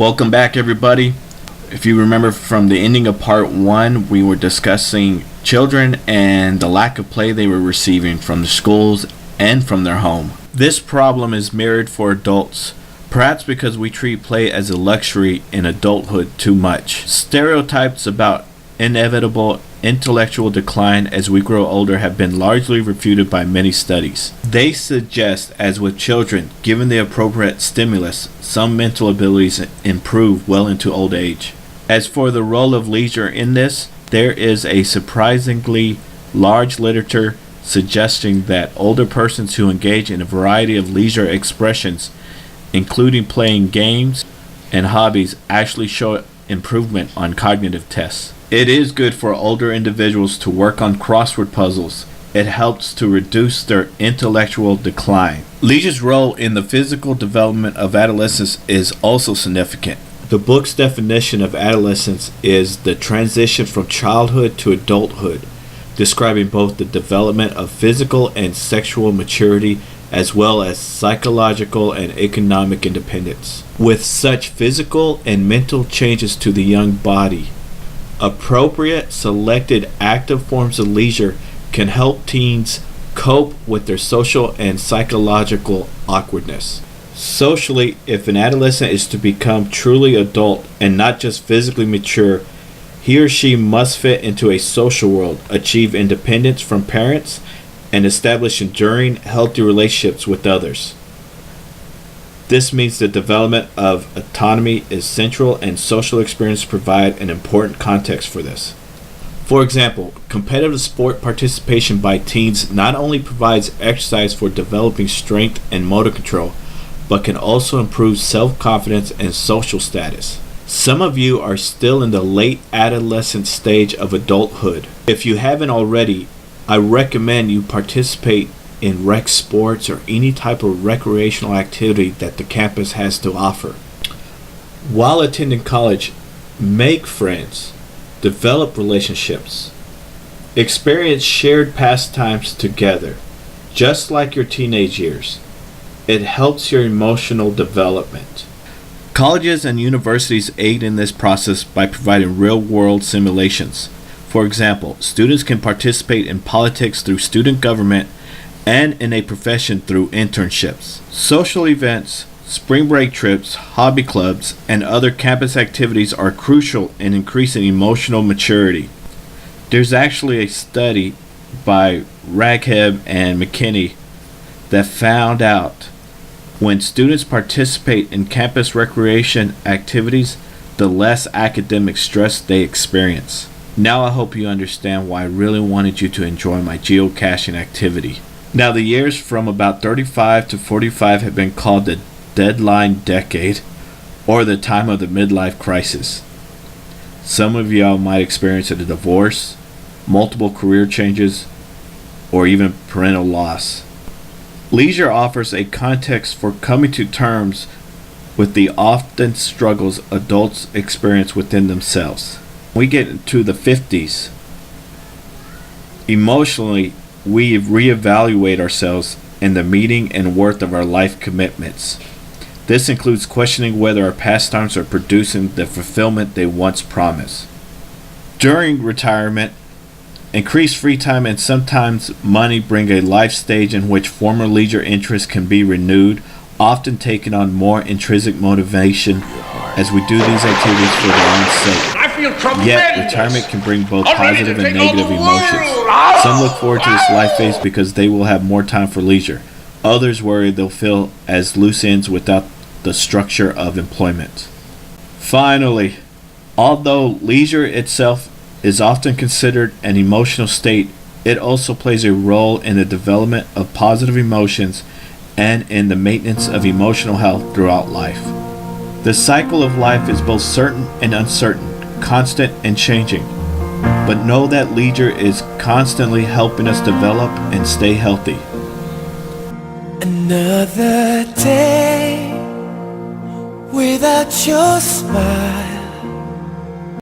Welcome back, everybody. If you remember from the ending of part 1, we were discussing children and the lack of play they were receiving from the schools and from their home. This problem is mirrored for adults, perhaps because we treat play as a luxury in adulthood too much. Stereotypes about inevitable intellectual decline as we grow older have been largely refuted by many studies. They suggest, as with children, given the appropriate stimulus, some mental abilities improve well into old age. As for the role of leisure in this, there is a surprisingly large literature suggesting that older persons who engage in a variety of leisure expressions, including playing games and hobbies, actually show improvement on cognitive tests. It is good for older individuals to work on crossword puzzles. It helps to reduce their intellectual decline. Leisure's role in the physical development of adolescence is also significant. The book's definition of adolescence is the transition from childhood to adulthood, describing both the development of physical and sexual maturity as well as psychological and economic independence. With such physical and mental changes to the young body, appropriate selected active forms of leisure can help teens cope with their social and psychological awkwardness. Socially, if an adolescent is to become truly adult and not just physically mature, he or she must fit into a social world, achieve independence from parents, and establish enduring, healthy relationships with others. This means the development of autonomy is central, and social experiences provide an important context for this. For example, competitive sport participation by teens not only provides exercise for developing strength and motor control, but can also improve self-confidence and social status. Some of you are still in the late adolescent stage of adulthood. If you haven't already, I recommend you participate in rec sports or any type of recreational activity that the campus has to offer. While attending college, make friends, develop relationships, experience shared pastimes together, just like your teenage years. It helps your emotional development. Colleges and universities aid in this process by providing real-world simulations. For example, students can participate in politics through student government and in a profession through internships. Social events, spring break trips, hobby clubs, and other campus activities are crucial in increasing emotional maturity. There's actually a study by Ragheb and McKinney that found out when students participate in campus recreation activities, the less academic stress they experience. Now I hope you understand why I really wanted you to enjoy my geocaching activity. Now, the years from about 35 to 45 have been called the deadline decade, or the time of the midlife crisis. Some of y'all might experience a divorce, multiple career changes, or even parental loss. Leisure offers a context for coming to terms with the often struggles adults experience within themselves. We get into the 50s. Emotionally, we reevaluate ourselves and the meaning and worth of our life commitments. This includes questioning whether our pastimes are producing the fulfillment they once promised. During retirement, increased free time and sometimes money bring a life stage in which former leisure interests can be renewed, often taking on more intrinsic motivation as we do these activities for their own sake. Yet, retirement can bring both positive and negative emotions. Some look forward to this life phase because they will have more time for leisure. Others worry they'll feel as loose ends without the structure of employment. Finally, although leisure itself is often considered an emotional state, it also plays a role in the development of positive emotions and in the maintenance of emotional health throughout life. The cycle of life is both certain and uncertain, constant and changing, but know that leisure is constantly helping us develop and stay healthy. Another day without your smile.